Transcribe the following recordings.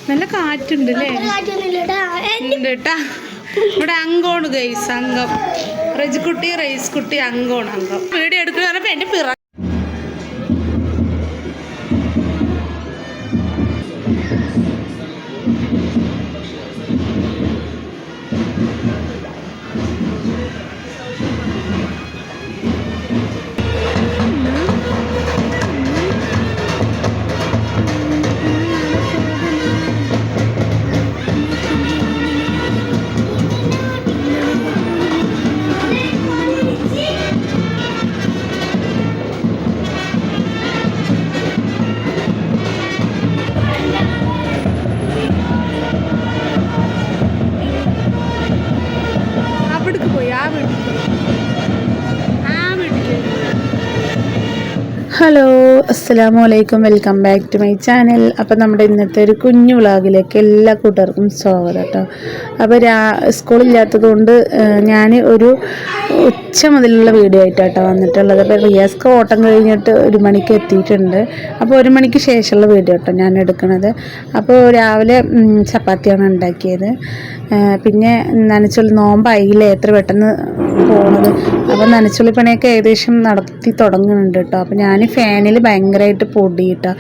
നല്ല കാറ്റുണ്ട് അല്ലേ? ഉണ്ട് കേട്ടാ. ഇവിടെ അങ്കോണ് ഗൈസ്, അംഗം. റജിക്കുട്ടി റൈസ് കുട്ടി അങ്കോണ് അംഗം. വീഡിയോ എടുക്കുക പറഞ്ഞപ്പോൾ എൻ്റെ പിറ ഹലോ, അസ്സലാമു അലൈക്കും. Welcome back to my channel. അപ്പോൾ നമ്മുടെ ഇന്നത്തെ ഒരു കുഞ്ഞു വ്ളോഗിലേക്ക് എല്ലാ കൂട്ടുകാർക്കും സ്വാഗതം കേട്ടോ. അപ്പോൾ സ്കൂളില്ലാത്തത് കൊണ്ട് ഞാൻ ഒരു ഉച്ച മുതലുള്ള വീഡിയോ ആയിട്ടാട്ടോ വന്നിട്ടുള്ളത്. അപ്പോൾ റിയാസ്ക്ക് ഓട്ടം കഴിഞ്ഞിട്ട് 1 മണിക്ക് എത്തിയിട്ടുണ്ട്. അപ്പോൾ 1 മണിക്ക് ശേഷമുള്ള വീഡിയോ കേട്ടോ ഞാൻ എടുക്കുന്നത്. അപ്പോൾ രാവിലെ ചപ്പാത്തിയാണ് ഉണ്ടാക്കിയത്. പിന്നെ നനച്ചുള്ളി നോമ്പായില്ലേ, എത്ര പെട്ടെന്ന് പോണത്. അപ്പോൾ നനച്ചുള്ളി പണിയൊക്കെ ഏകദേശം നടത്തി തുടങ്ങുന്നുണ്ട് കേട്ടോ. അപ്പോൾ ഞാൻ ഫാനിൽ ഭയങ്കരമായിട്ട് പൊടിയിട്ടോ.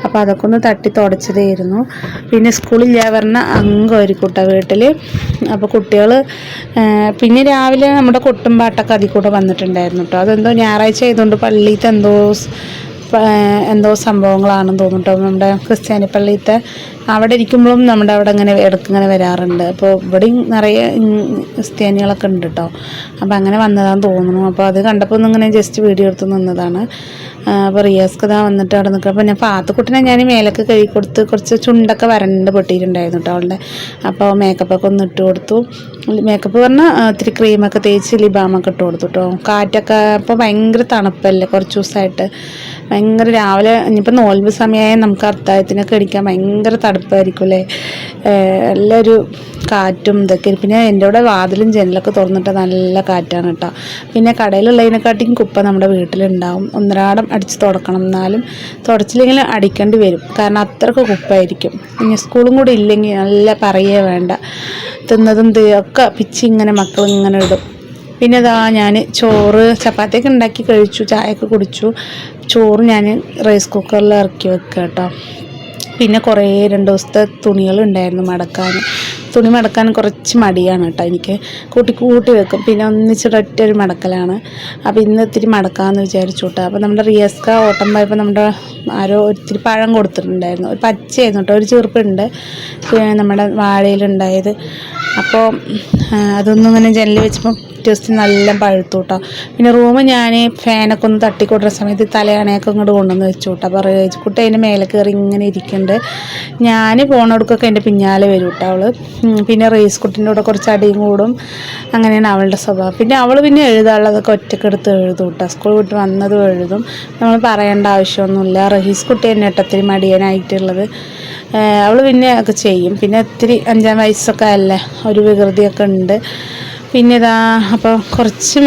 അപ്പോൾ അതൊക്കെ ഒന്ന് തട്ടി തുടച്ചതായിരുന്നു. പിന്നെ സ്കൂളില്ല പറഞ്ഞ അംഗമായിരിക്കും കേട്ടോ വീട്ടിൽ. അപ്പോൾ കുട്ടികൾ പിന്നെ രാവിലെ നമ്മുടെ കൊട്ടും പാട്ടൊക്കെ അതിൽ കൂടെ വന്നിട്ടുണ്ടായിരുന്നു കേട്ടോ. അതെന്തോ ഞായറാഴ്ച ആയതുകൊണ്ട് പള്ളിയിലത്തെ എന്തോ സംഭവങ്ങളാണെന്ന് തോന്നുന്നു കേട്ടോ. നമ്മുടെ ക്രിസ്ത്യാനി പള്ളിയിലത്തെ അവിടെ ഇരിക്കുമ്പോഴും നമ്മുടെ അവിടെ ഇങ്ങനെ ഇടയ്ക്കിങ്ങനെ വരാറുണ്ട്. അപ്പോൾ ഇവിടെയും നിറയെ ക്രിസ്ത്യാനികളൊക്കെ ഉണ്ട് കേട്ടോ. അപ്പോൾ അങ്ങനെ വന്നതാണെന്ന് തോന്നുന്നു. അപ്പോൾ അത് കണ്ടപ്പോൾ ഒന്നിങ്ങനെ ജസ്റ്റ് വീഡിയോ എടുത്ത് നിന്നതാണ്. അപ്പോൾ റിയാസ്ക്ക് ഇതാ വന്നിട്ട് അവിടെ നിൽക്കുക. അപ്പോൾ ഞാൻ പാത്തുക്കുട്ടിനെ ഞാൻ മേലൊക്കെ കഴുകി കൊടുത്ത് കുറച്ച് ചുണ്ടൊക്കെ വരണ്ട് പൊട്ടിയിട്ടുണ്ടായിരുന്നു കേട്ടോ അവളുടെ. അപ്പോൾ മേക്കപ്പൊക്കെ ഒന്ന് ഇട്ട് കൊടുത്തു. മേക്കപ്പ് പറഞ്ഞാൽ ഇത്തിരി ക്രീമൊക്കെ തേച്ച് ലിബാമൊക്കെ ഇട്ട് കൊടുത്തു കേട്ടോ. കാറ്റൊക്കെ അപ്പോൾ ഭയങ്കര തണുപ്പല്ലേ കുറച്ച് ദിവസമായിട്ട്. ഭയങ്കര രാവിലെ ഇനിയിപ്പോൾ നോൽമ്പ് സമയമായ നമുക്ക് അത്താഴത്തിനൊക്കെ അടിക്കാൻ ഭയങ്കര തണുപ്പായിരിക്കും അല്ലേ. നല്ലൊരു കാറ്റും ഇതൊക്കെ. പിന്നെ എൻ്റെ കൂടെ വാതിലും ജനലൊക്കെ തുറന്നിട്ട് നല്ല കാറ്റാണ് കേട്ടോ. പിന്നെ കടയിലുള്ളതിനെക്കാട്ടിയും കുപ്പ നമ്മുടെ വീട്ടിലുണ്ടാവും. ഒന്നരാടം അടിച്ച് തുടക്കണം. എന്നാലും തുടച്ചില്ലെങ്കിൽ അടിക്കേണ്ടി വരും. കാരണം അത്രയ്ക്ക് കുപ്പായിരിക്കും. പിന്നെ സ്കൂളും കൂടി ഇല്ലെങ്കിൽ നല്ല പറയേ വേണ്ട. തിന്നതും ഒക്കെ പിച്ചി ഇങ്ങനെ മക്കളിങ്ങനെ ഇടും. പിന്നെ ഇതാ ഞാൻ ചോറ് ചപ്പാത്തിയൊക്കെ ഉണ്ടാക്കി കഴിച്ചു, ചായയൊക്കെ കുടിച്ചു. ചോറ് ഞാൻ റൈസ് കുക്കറിൽ ഇറക്കി വെക്കുക കേട്ടോ. പിന്നെ കുറേ 2 ദിവസത്തെ തുണികളുണ്ടായിരുന്നു മടക്കാൻ. തുണി മടക്കാൻ കുറച്ച് മടിയാണ് കേട്ടോ എനിക്ക്. കൂട്ടി വെക്കും. പിന്നെ ഒന്നിച്ചിട്ടൊരു മടക്കലാണ്. അപ്പോൾ ഇന്ന് ഇത്തിരി മടക്കാമെന്ന് വിചാരിച്ചു കേട്ടോ. അപ്പോൾ നമ്മുടെ റിയാസ്ക ഓട്ടം പോയപ്പോൾ നമ്മുടെ ആരോ ഒത്തിരി പഴം കൊടുത്തിട്ടുണ്ടായിരുന്നു. ഒരു പച്ചയായിരുന്നു കേട്ടോ, ഒരു ചെറുപ്പുണ്ട് നമ്മുടെ വാഴയിലുണ്ടായത്. അപ്പോൾ അതൊന്നും ഇങ്ങനെ ജനലിൽ വെച്ചപ്പോൾ ജസ്റ്റ് നല്ല പഴുത്തു കേട്ടോ. പിന്നെ റൂം ഞാൻ ഫാനൊക്കെ ഒന്ന് തട്ടിക്കൊടുന്ന സമയത്ത് തലയണയൊക്കെ ഇങ്ങോട്ട് കൊണ്ടുവന്ന് വെച്ചു കേട്ടോ. അപ്പോൾ കുട്ടി അതിൻ്റെ മേലെ കയറി ഇങ്ങനെ ഇരിക്കുന്നുണ്ട്. ഞാൻ പോണോടക്കൊക്കെ എൻ്റെ പിന്നാലെ വരും കേട്ടോ അവൾ. പിന്നെ റേസ് കുട്ടീൻ്റെ കൂടെ കുറച്ച് അടിയും കൂടും. അങ്ങനെയാണ് അവളുടെ സ്വഭാവം. പിന്നെ അവൾ പിന്നെ എഴുതാനുള്ളതൊക്കെ ഒറ്റക്കെടുത്ത് എഴുതും കേട്ടോ. സ്കൂൾ വിട്ട് വന്നതും എഴുതും. നമ്മൾ പറയേണ്ട ആവശ്യമൊന്നുമില്ല. റഹീസ് കുട്ടി തന്നെ കേട്ടോ ഒത്തിരി മടിയനായിട്ടുള്ളത്. അവൾ പിന്നെ ഒക്കെ ചെയ്യും. പിന്നെ ഒത്തിരി 5-ാം വയസ്സൊക്കെ അല്ലേ, ഒരു വികൃതിയൊക്കെ ഉണ്ട്. പിന്നെ ഇതാ അപ്പോൾ കുറച്ച്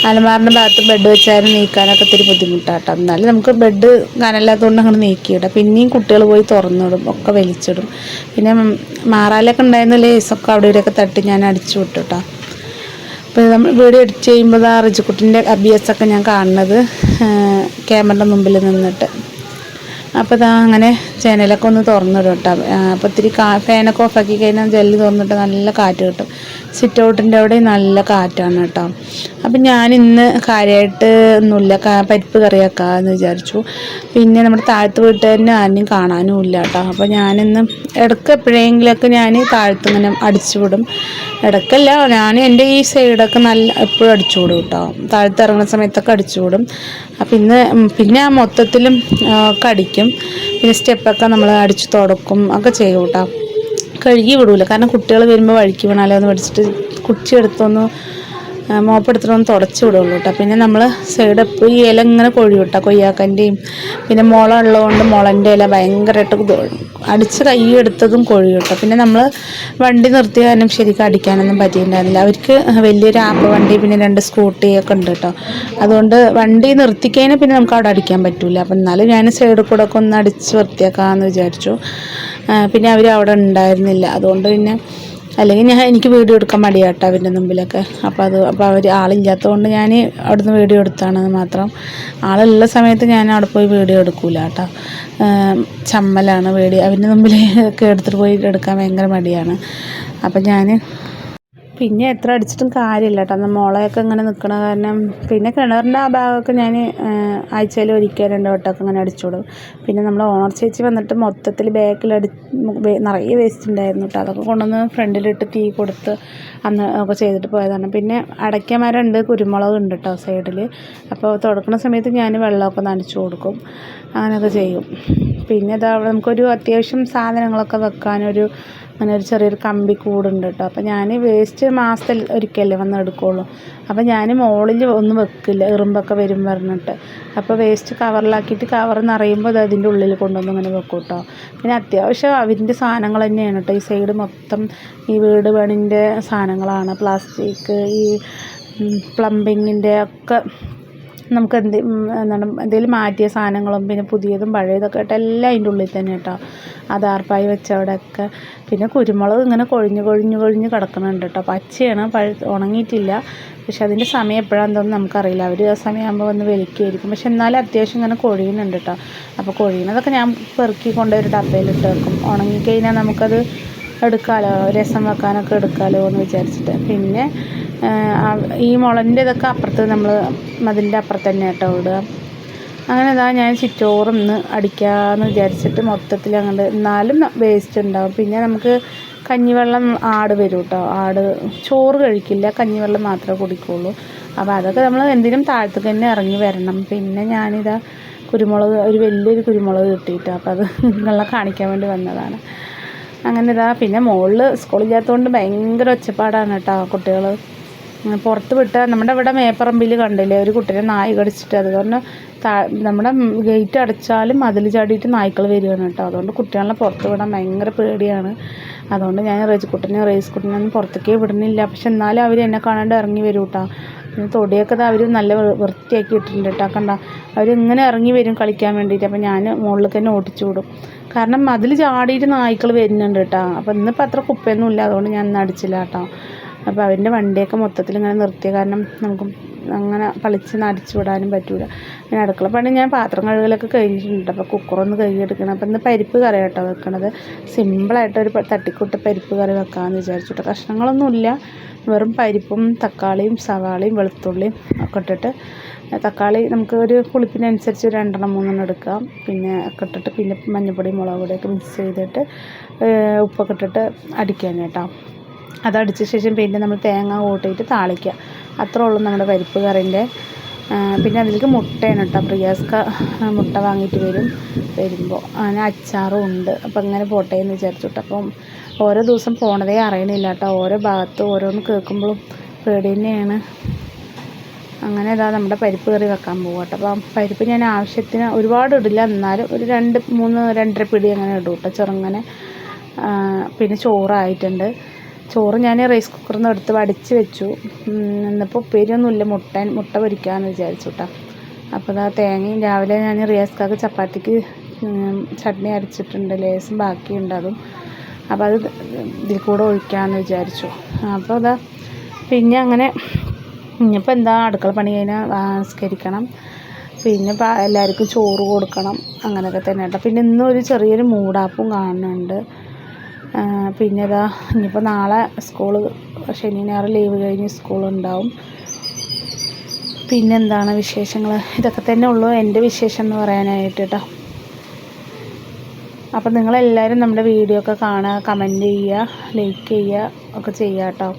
അലമാറിൻ്റെ ഭാഗത്ത് ബെഡ് വെച്ചാലും നീക്കാനൊക്കെ ഒത്തിരി ബുദ്ധിമുട്ടാട്ടോ. എന്നാലും നമുക്ക് ബെഡ് കനല്ലാത്തതുകൊണ്ട് അങ്ങനെ നീക്കിയിടാം. പിന്നെയും കുട്ടികൾ പോയി തുറന്നിടും, ഒക്കെ വലിച്ചിടും. പിന്നെ മാറാലൊക്കെ ഉണ്ടായിരുന്ന ലേസൊക്കെ അവിടെ ഇവിടെയൊക്കെ തട്ടി ഞാൻ അടിച്ചു വിട്ടു കേട്ടോ. അപ്പോൾ നമ്മൾ വീഡിയോ എഡിറ്റ് ചെയ്യുമ്പോൾ റിജുക്കുട്ടിൻ്റെ അഭ്യാസമൊക്കെ ഞാൻ കാണുന്നത് ക്യാമറയുടെ മുമ്പിൽ നിന്നിട്ട്. അപ്പോൾ ഇതാ അങ്ങനെ ജനലൊക്കെ ഒന്ന് തുറന്നിടും കേട്ടോ. അപ്പോൾ ഇത്തിരി ഫാനൊക്കെ ഓഫാക്കി കഴിഞ്ഞാൽ ജനൽ തുറന്നിട്ട് നല്ല കാറ്റ് കിട്ടും. സിറ്റ് ഔട്ടിൻ്റെ അവിടെ നല്ല കാറ്റാണ് കേട്ടോ. അപ്പം ഞാൻ ഇന്ന് കാര്യമായിട്ട് ഒന്നുമില്ല, പരിപ്പ് കറിയാക്കാമെന്ന് വിചാരിച്ചു. പിന്നെ നമ്മുടെ താഴത്ത് വീട്ടിൽ തന്നെ ആരെയും കാണാനും ഇല്ല കേട്ടോ. അപ്പോൾ ഞാനിന്ന് ഇടയ്ക്ക് എപ്പോഴെങ്കിലുമൊക്കെ ഞാൻ താഴത്ത് ഇങ്ങനെ അടിച്ചു വിടും. ഇടയ്ക്കല്ല, ഞാൻ എൻ്റെ ഈ സൈഡൊക്കെ നല്ല എപ്പോഴും അടിച്ചു വിടും കേട്ടോ. താഴത്ത് ഇറങ്ങുന്ന സമയത്തൊക്കെ അടിച്ചു വിടും. അപ്പം പിന്നെ ആ മൊത്തത്തിലും ഒക്കെ അടിക്കും. പിന്നെ സ്റ്റെപ്പൊക്കെ നമ്മൾ അടിച്ച് തുടക്കും ഒക്കെ ചെയ്യും കേട്ടോ. കഴുകി വിടൂല, കാരണം കുട്ടികൾ വരുമ്പോൾ വഴിക്ക് വീണാലോ എന്ന് പഠിച്ചിട്ട് കുച്ചി എടുത്തൊന്ന് മോപ്പെടുത്തിട്ടൊന്ന് തുടച്ച് വിടുള്ളൂ കേട്ടോ. പിന്നെ നമ്മൾ സൈഡ് എപ്പോഴും ഈ ഇല ഇങ്ങനെ കൊഴിയും കേട്ടോ, കൊയ്യാക്കൻ്റെയും പിന്നെ മുള ഉള്ളതുകൊണ്ട് മുളൻ്റെ ഇല ഭയങ്കരമായിട്ട് അടിച്ച് കൈ എടുത്തതും കൊഴിയും കേട്ടോ. പിന്നെ നമ്മൾ വണ്ടി നിർത്തിയാലും ശരിക്കും അടിക്കാനൊന്നും പറ്റിയിട്ടുണ്ടായിരുന്നില്ല. അവർക്ക് വലിയൊരു ആപ്പ് വണ്ടി പിന്നെ 2 സ്കൂട്ടിയൊക്കെ ഉണ്ട് കേട്ടോ. അതുകൊണ്ട് വണ്ടി നിർത്തിക്കഴിഞ്ഞാൽ പിന്നെ നമുക്ക് അവിടെ അടിക്കാൻ പറ്റില്ല. അപ്പം എന്നാലും ഞാൻ സൈഡിൽ കൂടെ ഒക്കെ ഒന്ന് അടിച്ച് വൃത്തിയാക്കാമെന്ന് വിചാരിച്ചു. പിന്നെ അവർ അവിടെ ഉണ്ടായിരുന്നില്ല. അതുകൊണ്ട് പിന്നെ അല്ലെങ്കിൽ എനിക്ക് വീഡിയോ എടുക്കാൻ മടിയാട്ടോ അവരുടെ മുമ്പിലൊക്കെ. അപ്പോൾ അവർ ആളില്ലാത്തതുകൊണ്ട് ഞാൻ അവിടുന്ന് വീഡിയോ എടുത്താണെന്ന് മാത്രം. ആളുള്ള സമയത്ത് ഞാൻ അവിടെ പോയി വീഡിയോ എടുക്കൂല കേട്ടോ. ചമ്മലാണ് വീഡിയോ അവരുടെ മുമ്പിലൊക്കെ എടുത്തിട്ട് പോയി എടുക്കാൻ ഭയങ്കര മടിയാണ്. അപ്പം ഞാൻ പിന്നെ എത്ര അടിച്ചിട്ടും കാര്യമില്ല കേട്ടോ. അന്ന് മുളയൊക്കെ ഇങ്ങനെ നിൽക്കണ കാരണം. പിന്നെ കിണറിൻ്റെ ആ ഭാഗമൊക്കെ ഞാൻ ആഴ്ചയിൽ ഒരിക്കൽ 2 വട്ടമൊക്കെ ഇങ്ങനെ അടിച്ചു വിടും. പിന്നെ നമ്മൾ ഓണർ ചേച്ചി വന്നിട്ട് മൊത്തത്തിൽ ബാക്കിൽ നിറയെ വേസ്റ്റ് ഉണ്ടായിരുന്നു കേട്ടോ. അതൊക്കെ കൊണ്ടുവന്ന് ഫ്രണ്ടിലിട്ട് തീ കൊടുത്ത് അന്ന് ഒക്കെ ചെയ്തിട്ട് പോയതാണ്. പിന്നെ അടയ്ക്ക മരമുണ്ട്, കുരുമുളക് ഉണ്ട് കേട്ടോ സൈഡിൽ. അപ്പോൾ തുടക്കുന്ന സമയത്ത് ഞാൻ വെള്ളമൊക്കെ നനച്ച് കൊടുക്കും, അങ്ങനെയൊക്കെ ചെയ്യും. പിന്നെ നമുക്കൊരു അത്യാവശ്യം സാധനങ്ങളൊക്കെ വെക്കാനൊരു അങ്ങനെ ഒരു ചെറിയൊരു കമ്പി കൂടുണ്ട് കേട്ടോ. അപ്പോൾ ഞാൻ വേസ്റ്റ് മാസത്തിൽ ഒരിക്കലേ വന്ന് എടുക്കുകയുള്ളൂ. അപ്പോൾ ഞാൻ മുകളിൽ ഒന്നും വെക്കില്ല, എറുമ്പൊക്കെ വരും പറഞ്ഞിട്ട്. അപ്പോൾ വേസ്റ്റ് കവറിലാക്കിയിട്ട് കവർ നിറയുമ്പോൾ അത് അതിൻ്റെ ഉള്ളിൽ കൊണ്ടുവന്ന് ഇങ്ങനെ വെക്കും കേട്ടോ. പിന്നെ അത്യാവശ്യം അവരിൻ്റെ സാധനങ്ങൾ തന്നെയാണ് കേട്ടോ. ഈ സൈഡ് മൊത്തം ഈ വീട് പണിൻ്റെ സാധനങ്ങളാണ്. പ്ലാസ്റ്റിക്, ഈ പ്ലംബിങ്ങിൻ്റെ ഒക്കെ നമുക്ക് എന്തെങ്കിലും മാറ്റിയ സാധനങ്ങളും പിന്നെ പുതിയതും പഴയതൊക്കെ ആയിട്ട് എല്ലാം അതിൻ്റെ ഉള്ളിൽ തന്നെ കേട്ടോ. ആധാർപ്പായി വെച്ചവിടെയൊക്കെ. പിന്നെ കുരുമുളക് ഇങ്ങനെ കൊഴിഞ്ഞ് കിടക്കുന്നുണ്ട് കേട്ടോ. പച്ചയാണ്, ഉണങ്ങിയിട്ടില്ല. പക്ഷെ അതിൻ്റെ സമയം എപ്പോഴാണെന്ന് നമുക്കറിയില്ല. അവർ ആ സമയമാകുമ്പോൾ വന്ന് വലിക്കുകയായിരിക്കും. പക്ഷെ എന്നാലും അത്യാവശ്യം ഇങ്ങനെ കൊഴിയുന്നുണ്ട് കേട്ടോ. അപ്പോൾ കൊഴിയുന്നതൊക്കെ ഞാൻ പെറുക്കി കൊണ്ടുപോയി ഒരു ഡബ്ബയിലിട്ട് വെക്കും. ഉണങ്ങിക്കഴിഞ്ഞാൽ നമുക്കത് എടുക്കാമല്ലോ, രസം വെക്കാനൊക്കെ എടുക്കാമല്ലോ എന്ന് വിചാരിച്ചിട്ട്. പിന്നെ ഈ മുളൻ്റെ ഇതൊക്കെ അപ്പുറത്ത് നമ്മൾ മതിലിൻ്റെ അപ്പുറത്ത് തന്നെ കേട്ടോ ഇടുക. അങ്ങനെ ഞാൻ ചിറ്റോറും ഒന്ന് അടിക്കാമെന്ന് വിചാരിച്ചിട്ട് മൊത്തത്തിൽ അങ്ങോട്ട്. എന്നാലും വേസ്റ്റ് ഉണ്ടാവും. പിന്നെ നമുക്ക് കഞ്ഞിവെള്ളം ആട് വരും കേട്ടോ. ആട് ചോറ് കഴിക്കില്ല, കഞ്ഞിവെള്ളം മാത്രമേ കുടിക്കുകയുള്ളൂ. അപ്പോൾ അതൊക്കെ നമ്മൾ എന്തിനും താഴത്തേക്ക് തന്നെ ഇറങ്ങി വരണം. പിന്നെ ഞാനിതാ കുരുമുളക്, ഒരു വലിയൊരു കുരുമുളക് കിട്ടിയിട്ട്, അപ്പോൾ അത് നിങ്ങളെ കാണിക്കാൻ വേണ്ടി വന്നതാണ്. അങ്ങനെ പിന്നെ മുകളിൽ സ്കൂളില്ലാത്തതുകൊണ്ട് ഭയങ്കര ഒച്ചപ്പാടാണ് കേട്ടോ. കുട്ടികൾ പുറത്ത് വിട്ട് നമ്മുടെ ഇവിടെ മേപ്പറമ്പിൽ കണ്ടില്ലേ ഒരു കുട്ടീനെ നായ കടിച്ചിട്ട്. അതുകൊണ്ട് നമ്മുടെ ഗേറ്റ് അടച്ചാലും മതിൽ ചാടിയിട്ട് നായ്ക്കൾ വരികയാണ് കേട്ടോ. അതുകൊണ്ട് കുട്ടികളെ പുറത്ത് വിടാൻ ഭയങ്കര പേടിയാണ്. അതുകൊണ്ട് ഞാൻ റേസ് കുട്ടീനൊന്നും പുറത്തേക്കേ വിടുന്നില്ല. പക്ഷെ എന്നാലും അവർ എന്നെ കാണാണ്ട് ഇറങ്ങി വരും കേട്ടോ. പിന്നെ തൊടിയൊക്കെ അവർ നല്ല വൃത്തിയാക്കി ഇട്ടിട്ടുണ്ട് കേട്ടോ. കണ്ട അവരിങ്ങനെ ഇറങ്ങി വരും കളിക്കാൻ വേണ്ടിയിട്ട്. അപ്പോൾ ഞാൻ മുകളിലേക്ക് തന്നെ ഓടിച്ചു വിടും. കാരണം മതിൽ ചാടിയിട്ട് നായ്ക്കൾ വരുന്നുണ്ട് കേട്ടോ. അപ്പോൾ ഇന്നിപ്പോൾ അത്ര കുപ്പയൊന്നും ഇല്ല, അതുകൊണ്ട് ഞാൻ ഇന്ന് അടിച്ചില്ല കേട്ടോ. അപ്പോൾ അവൻ്റെ വണ്ടിയൊക്കെ മൊത്തത്തിൽ ഇങ്ങനെ നിർത്തിയ കാരണം നമുക്ക് അങ്ങനെ കളിച്ച് അടിച്ചു വിടാനും പറ്റില്ല. പിന്നെ അടുക്കള പണി ഞാൻ പാത്രം കഴുകലൊക്കെ കഴിഞ്ഞിട്ടുണ്ട്. അപ്പോൾ കുക്കറൊന്ന് കഴുകിയെടുക്കണം. അപ്പോൾ ഇന്ന് പരിപ്പ് കറി കേട്ടോ വെക്കണത്. സിമ്പിളായിട്ടൊരു തട്ടിക്കൂട്ട് പരിപ്പ് കറി വെക്കാമെന്ന് വിചാരിച്ചിട്ട്. കഷ്ണങ്ങളൊന്നുമില്ല, വെറും പരിപ്പും തക്കാളിയും സവാളയും വെളുത്തുള്ളിയും ഒക്കെ ഇട്ടിട്ട്. തക്കാളി നമുക്ക് ഒരു പുളിപ്പിനനുസരിച്ച് 2-3 എടുക്കാം. പിന്നെ ഒക്കെ ഇട്ടിട്ട് പിന്നെ മഞ്ഞൾപ്പൊടി മുളക് പൊടിയൊക്കെ മിക്സ് ചെയ്തിട്ട് ഉപ്പൊക്കെ ഇട്ടിട്ട് അടിക്കാൻ കേട്ടോ. അതടിച്ച ശേഷം പിന്നെ നമ്മൾ തേങ്ങ കൂട്ടിയിട്ട് താളിക്കുക. അത്രേ ഉള്ളൂ നമ്മുടെ പരിപ്പ് കറിൻ്റെ. പിന്നെ അതിലേക്ക് മുട്ടയാണ് കേട്ടോ. പ്രിയാസ്ക മുട്ട വാങ്ങിയിട്ട് വരുമ്പോൾ അങ്ങനെ അച്ചാറും ഉണ്ട്. അപ്പം അങ്ങനെ പോട്ടെ എന്ന് വിചാരിച്ചിട്ട്. അപ്പം ഓരോ ദിവസം പോണതേ അറിയണില്ല കേട്ടോ. ഓരോ ഭാഗത്ത് ഓരോന്ന് കേൾക്കുമ്പോഴും പേടി തന്നെയാണ്. അങ്ങനെ നമ്മുടെ പരിപ്പ് കറി വെക്കാൻ പോകും കേട്ടോ. അപ്പം പരിപ്പ് ഞാൻ ആവശ്യത്തിന് ഒരുപാട് ഇടില്ല, എന്നാലും ഒരു 2-3-2.5 പിടി അങ്ങനെ ഇടും കേട്ടോ, ചെറുങ്ങനെ. പിന്നെ ചോറായിട്ടുണ്ട്. ചോറ് ഞാൻ റൈസ് കുക്കറിൽ നിന്ന് എടുത്ത് വടിച്ച് വെച്ചു. ഇന്നിപ്പോൾ ഉപ്പേരിയൊന്നുമില്ല, മുട്ട പൊരിക്കാമെന്ന് വിചാരിച്ചു കേട്ടോ. അപ്പോൾ തേങ്ങയും രാവിലെ ഞാൻ റിയാസ്ക്കാക്ക് ചപ്പാത്തിക്ക് ചട്നി അരച്ചിട്ടുണ്ട്, ലേശം ബാക്കിയുണ്ട് അതും. അപ്പോൾ അത് ഇതിൽ കൂടെ ഒഴിക്കാമെന്ന് വിചാരിച്ചു. അപ്പോൾ പിന്നെ അങ്ങനെ ഇനിയിപ്പോൾ എന്താ അടുക്കള പണി കഴിഞ്ഞാൽ സംസ്കരിക്കണം. പിന്നെ എല്ലാവർക്കും ചോറ് കൊടുക്കണം, അങ്ങനെയൊക്കെ തന്നെ കേട്ടോ. പിന്നെ ഇന്നും ഒരു ചെറിയൊരു മൂടാപ്പും കാണുന്നുണ്ട്. പിന്നെ ഇനിയിപ്പോൾ നാളെ സ്കൂള് ശനി ഞായർ ലീവ് കഴിഞ്ഞ് സ്കൂളുണ്ടാവും. പിന്നെന്താണ് വിശേഷങ്ങൾ? ഇതൊക്കെ തന്നെ ഉള്ളൂ എൻ്റെ വിശേഷം എന്ന് പറയാനായിട്ട് കേട്ടോ. അപ്പം നിങ്ങളെല്ലാവരും നമ്മുടെ വീഡിയോ ഒക്കെ കാണുക, കമൻറ്റ് ചെയ്യുക, ലൈക്ക് ചെയ്യുക ഒക്കെ ചെയ്യുക കേട്ടോ.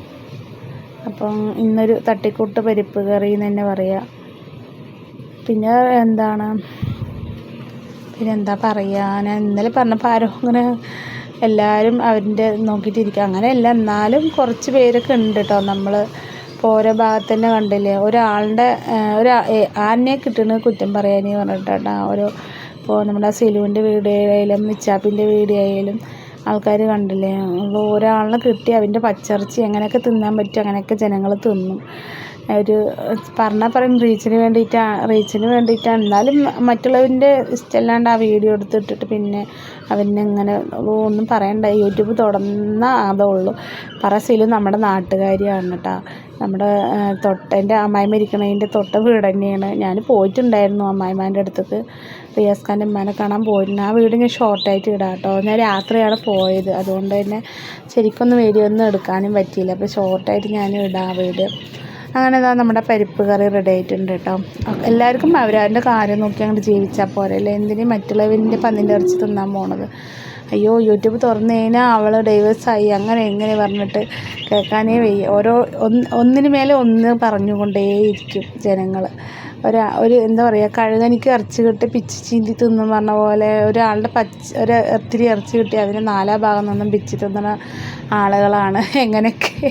അപ്പം ഇന്നൊരു തട്ടിക്കൂട്ട് പരിപ്പ് കറി എന്ന് തന്നെ പറയുക. പിന്നെ എന്താ പറയുക, ഞാൻ ഇന്നലെ പറഞ്ഞപ്പോൾ ആരോ അങ്ങനെ എല്ലാവരും അവരുടെ നോക്കിയിട്ടിരിക്കുക, അങ്ങനെയല്ല, എന്നാലും കുറച്ച് പേരൊക്കെ ഉണ്ട് കേട്ടോ. നമ്മൾ ഇപ്പോൾ ഓരോ ഭാഗത്ത് തന്നെ കണ്ടില്ലേ ഒരാളുടെ ആനെ കിട്ടുന്നത് കുറ്റം പറയാനേ പറഞ്ഞിട്ടാണ് ഓരോ ഇപ്പോൾ നമ്മുടെ സിലുവിൻ്റെ വീഡിയോ ആയാലും നിച്ചാപ്പിൻ്റെ വീഡിയോ ആയാലും ആൾക്കാർ കണ്ടില്ലേ ഒരാളിനെ കിട്ടി അവൻ്റെ പച്ചിറച്ചി എങ്ങനെയൊക്കെ തിന്നാൻ പറ്റും അങ്ങനെയൊക്കെ ജനങ്ങൾ തിന്നും. ഒരു പറഞ്ഞാൽ പറയും റീച്ചിന് വേണ്ടിയിട്ടാണ് എന്നാലും മറ്റുള്ളവൻ്റെ ഇഷ്ടമല്ലാണ്ട് ആ വീഡിയോ എടുത്തിട്ടിട്ട് പിന്നെ അവനെങ്ങനെ ഒന്നും പറയണ്ട. യൂട്യൂബ് തുറന്ന അതേ ഉള്ളൂ. സിലു നമ്മുടെ നാട്ടുകാരിയാണ് കേട്ടോ. നമ്മുടെ എൻ്റെ അമ്മായിമ്മ ഇരിക്കണതിൻ്റെ തൊട്ട വീട് തന്നെയാണ്. ഞാൻ പോയിട്ടുണ്ടായിരുന്നു അമ്മായിമാൻ്റെ അടുത്തേക്ക് റിയാസ് ഖാൻ്റെ ഉമ്മാനെ കാണാൻ പോയിരുന്നു. ആ വീട് ഞാൻ ഷോർട്ടായിട്ട് ഇടാം കേട്ടോ. ഞാൻ രാത്രിയാണ് പോയത്, അതുകൊണ്ട് തന്നെ ശരിക്കൊന്നും വീഡിയോ ഒന്നും എടുക്കാനും പറ്റിയില്ല. അപ്പോൾ ഷോർട്ടായിട്ട് ഞാൻ ഇടാം ആ വീട്. അങ്ങനെ നമ്മുടെ പരിപ്പ് കറി റെഡി ആയിട്ടുണ്ട് കേട്ടോ. എല്ലാവർക്കും അവരവൻ്റെ കാര്യം നോക്കി അങ്ങോട്ട് ജീവിച്ചാൽ പോരല്ലേ, എന്തിനും മറ്റുള്ളവൻ്റെ പന്നിൻ്റെ ഇറച്ചി തിന്നാൻ പോണത്. അയ്യോ യൂട്യൂബ് തുറന്നു കഴിഞ്ഞാൽ അവൾ ഡൈവേഴ്സായി അങ്ങനെ എങ്ങനെ പറഞ്ഞിട്ട് കേൾക്കാനേ വയ്യ. ഒന്നിന് മേലെ ഒന്ന് പറഞ്ഞുകൊണ്ടേയിരിക്കും ജനങ്ങൾ. ഒരു എന്താ പറയുക, കഴുകനിക്ക് ഇറച്ചി കിട്ടി പിച്ചി ചീന്തി തിന്നും പറഞ്ഞ പോലെ ഒരാളുടെ ഒത്തിരി ഇറച്ചി കിട്ടി അതിന് 4 ഭാഗം നിന്നും പിച്ചി തിന്നുന്ന ആളുകളാണ്. എങ്ങനെയൊക്കെ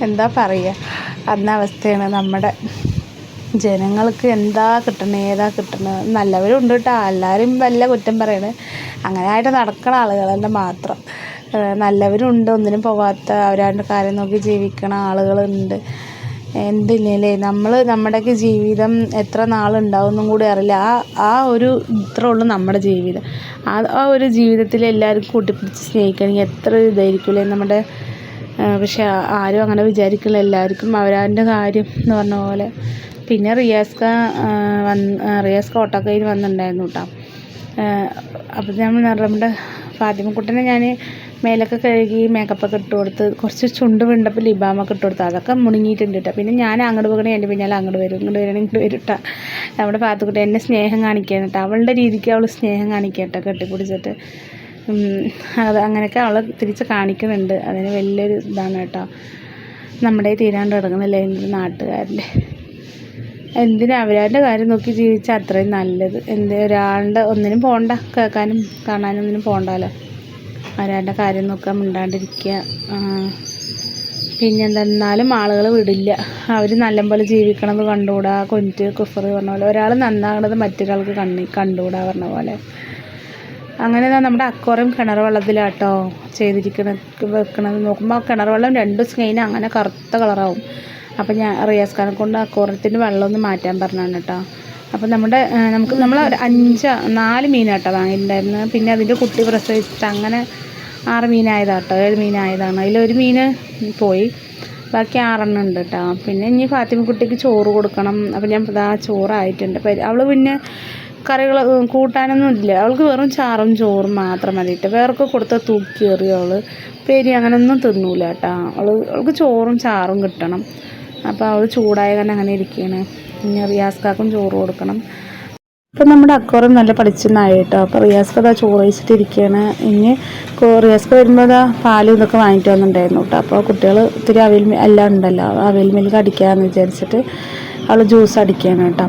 എന്താ പറയുക, അന്ന അവസ്ഥയാണ് നമ്മുടെ ജനങ്ങൾക്ക്. എന്താ കിട്ടണത് ഏതാ കിട്ടണത്. നല്ലവരും ഉണ്ട് കേട്ടോ, എല്ലാവരും വല്ല കുറ്റം പറയണത് അങ്ങനെ ആയിട്ട് നടക്കണ ആളുകളുടെ മാത്രം. നല്ലവരും ഉണ്ട്, ഒന്നിനും പോകാത്ത അവരവരുടെ കാര്യം നോക്കി ജീവിക്കണ ആളുകളുണ്ട്. എന്തില്ലേ നമ്മുടെയൊക്കെ ജീവിതം എത്ര നാളുണ്ടാവുമെന്നും കൂടി അറിയില്ല. ആ ഒരു ഇത്ര ഉള്ളൂ നമ്മുടെ ജീവിതം. ആ ഒരു ജീവിതത്തിൽ എല്ലാവരും കൂട്ടിപ്പിടിച്ച് സ്നേഹിക്കണമെങ്കിൽ എത്ര ഇതായിരിക്കില്ലേ നമ്മുടെ. പക്ഷെ ആരും അങ്ങനെ വിചാരിക്കില്ല. എല്ലാവർക്കും അവരവൻ്റെ കാര്യം എന്ന് പറഞ്ഞ പോലെ. പിന്നെ റിയാസ് ഓട്ടോക്കയിൽ വന്നിട്ടുണ്ടായിരുന്നു കേട്ടോ. അപ്പോൾ നമ്മുടെ ഫാത്തിമക്കുട്ടനെ ഞാൻ മേലൊക്കെ കഴുകി മേക്കപ്പൊക്കെ ഇട്ട് കൊടുത്ത് കുറച്ച് ചുണ്ട് വിണ്ടപ്പോൾ ലിബാമൊക്കെ ഇട്ട് കൊടുത്ത് അതൊക്കെ മുണങ്ങിയിട്ടുണ്ട് കേട്ടോ. പിന്നെ ഞാൻ അങ്ങോട്ട് പോകണേ എൻ്റെ പിന്നാലെ അങ്ങോട്ട് വരും, ഇങ്ങോട്ട് വരും കേട്ടോ. നമ്മുടെ ഫാത്തിക്കുട്ടി എന്നെ സ്നേഹം കാണിക്കാൻ കേട്ടോ, അവളുടെ രീതിക്ക് അവൾ സ്നേഹം കാണിക്കട്ടെ കെട്ടിപ്പിടിച്ചിട്ട്. അത് അങ്ങനെയൊക്കെ അവൾ തിരിച്ച് കാണിക്കുന്നുണ്ട്. അതിന് വലിയൊരു ഇതാണ് കേട്ടോ. നമ്മുടെ തീരാണ്ട് കിടക്കണല്ലേ എൻ്റെ നാട്ടുകാരൻ്റെ. എന്തിനാ അവരവൻ്റെ കാര്യം നോക്കി ജീവിച്ചാൽ അത്രയും നല്ലത്. ഒരാളുടെ ഒന്നിനും പോകണ്ട, കേൾക്കാനും കാണാനും ഒന്നിനും പോകണ്ടല്ലോ. അവരവൻ്റെ കാര്യം നോക്കാൻ മിണ്ടാണ്ടിരിക്കുക. പിന്നെന്തെന്നാലും ആളുകൾ വിടില്ല. അവർ നല്ലപോലെ ജീവിക്കണമെന്ന് കണ്ടുകൂടാ. കുഫർ പറഞ്ഞ പോലെ ഒരാൾ നന്നാകണത് മറ്റൊരാൾക്ക് കണ്ടുകൂടാ പറഞ്ഞ പോലെ. അങ്ങനെ നമ്മുടെ അക്വേറിയം കിണർ വെള്ളത്തിലാട്ടോ വെക്കണത്. നോക്കുമ്പോൾ കിണർ വെള്ളം 2 ദിവസം കഴിഞ്ഞാൽ അങ്ങനെ കറുത്ത കളറാവും. അപ്പം ഞാൻ റിയാസ് ഖാനെ കൊണ്ട് അക്വേറിയത്തിൻ്റെ വെള്ളമൊന്ന് മാറ്റാൻ പറഞ്ഞാണ് കേട്ടോ. അപ്പം നമ്മൾ 4 മീനാട്ടോ വാങ്ങിയിട്ടുണ്ടായിരുന്നു. പിന്നെ അതിൻ്റെ കുട്ടി പ്രസവിച്ചിട്ട് അങ്ങനെ 6 മീനായതാട്ടോ, 7 മീനായതാണ്. അതിലൊരു മീൻ പോയി, ബാക്കി 6 ഉണ്ട് കേട്ടോ. പിന്നെ ഇനി ഫാത്തിമക്കുട്ടിക്ക് ചോറ് കൊടുക്കണം. അപ്പം ഞാൻ ചോറായിട്ടുണ്ട്. അവൾ പിന്നെ കറികൾ കൂട്ടാനൊന്നും ഇല്ല, അവൾക്ക് വെറും ചാറും ചോറും മാത്രം മതിയിട്ട്. വേറൊക്കെ കൊടുത്താൽ തൂക്കി എറിയും. അവൾ പേരി അങ്ങനെയൊന്നും തിന്നൂല കേട്ടോ. അവൾക്ക് ചോറും ചാറും കിട്ടണം. അപ്പോൾ അവൾ ചൂടായ കാരണം അങ്ങനെ ഇരിക്കുകയാണ്. ഇനി റിയാസ്ക്കാക്കും ചോറ് കൊടുക്കണം. അപ്പം നമ്മുടെ അക്വേറിയം നല്ല പഠിച്ചെന്നായി കേട്ടോ. അപ്പോൾ റിയാസ്ക്ക് അതാ ചോറ് കഴിച്ചിട്ടിരിക്കുകയാണ്. ഇനി റിയാസ്ക്ക് വരുമ്പോൾ പാലും ഇതൊക്കെ വാങ്ങിയിട്ട് വന്നിട്ടുണ്ടായിരുന്നു കേട്ടോ. അപ്പോൾ കുട്ടികൾ ഇത്തിരി എല്ലാം ഉണ്ടല്ലോ, അവിൽ മിൽക്ക് അടിക്കാമെന്ന് വിചാരിച്ചിട്ട് അവൾ ജ്യൂസ് അടിക്കുകയാണ് കേട്ടോ.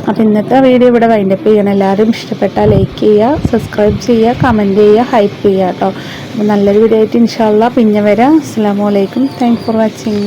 അപ്പോൾ ഇന്നത്തെ വീഡിയോ ഇവിടെ വൈൻഡപ്പ് ചെയ്യണം. എല്ലാവരും ഇഷ്ടപ്പെട്ടാൽ ലൈക്ക് ചെയ്യുക, സബ്സ്ക്രൈബ് ചെയ്യുക, കമൻറ്റ് ചെയ്യുക, ഹൈപ്പ് ചെയ്യുക കേട്ടോ. അപ്പോൾ നല്ലൊരു വീഡിയോ ആയിട്ട് ഇൻഷാ അല്ലാഹ് പിന്നെ വരാം. അസ്സലാമു അലൈക്കും. Thanks for watching.